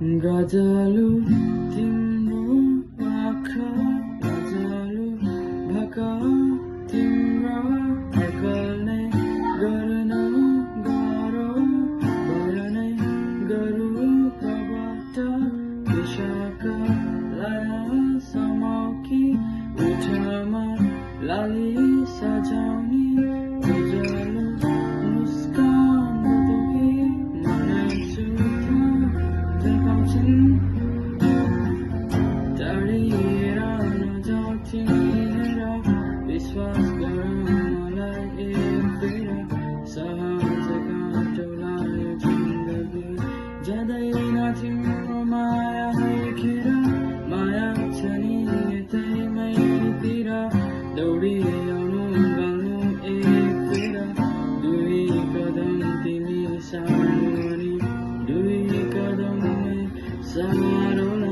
गजलु तिम्रो आँखा गजलु भाका तिम्रो अकल्ने गर्न गाह्रो भरनै गरु कबाट विशाखा लाया समाकी उठामा लाली सजाउने गजलु मुस्कान बदली मनाउँछु टाढिएर नजाऊ तिमीर विश्वास गर मलाई एक फेर सहज काटौलायो जिन्दगी जाँदैन तिम्रो माया देखेर माया छ नि यतैमैतिर दौडी आउनु गाउनु एक फेर दुई कदम तिमी सार्नु अनि दुई कदममै सारोला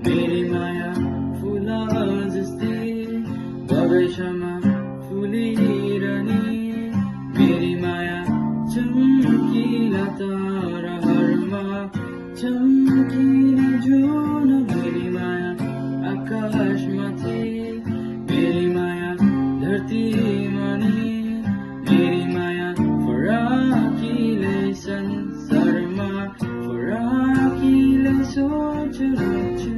मेरी माया फुला जस्तै बगैँचामा फुलिरहने मेरी माया चम्किला ताराहरूमा चम्किने जुन मेरी माया आकाशमाथि मेरी माया धरतीमा नि मेरी माया फराकिलै संसारमा फराकिलै सोचिरहेछु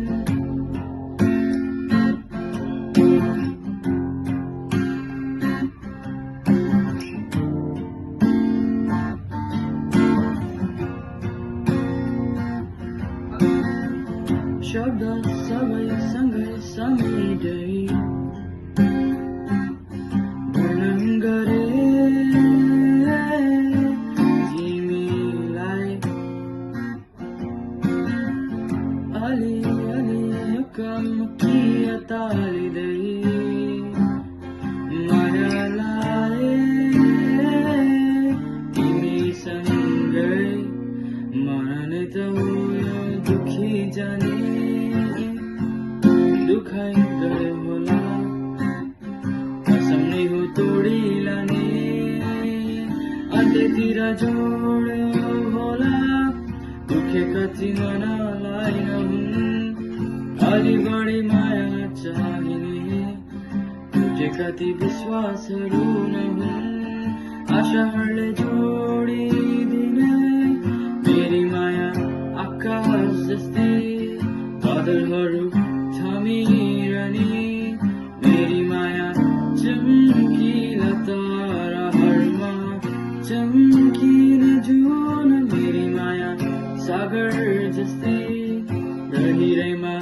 शब्द सबै सँगै समेटै वर्णन गरे तिमीलाई अलिअलि मुखमुखी अतालिँदै मायालाई तिमीसँगै मर्ने त हो यो दुखी जाने दुखाइ गयो होला कसम नै हो तोडी लाने अन्त्यतिर जोड्यो होला दुखे कति मनलाई नहुन् अलि बढी माया चाहिने टुटे कति विश्वासहरू नहुन् आशाहरूले जोडिदिने मेरी माया आकाश जस्तै बादलहरू थामिरहने मेरी माया चम्किला ताराहरूमा चम्किने जुन मेरी माया सागर जस्तै रहिरैमा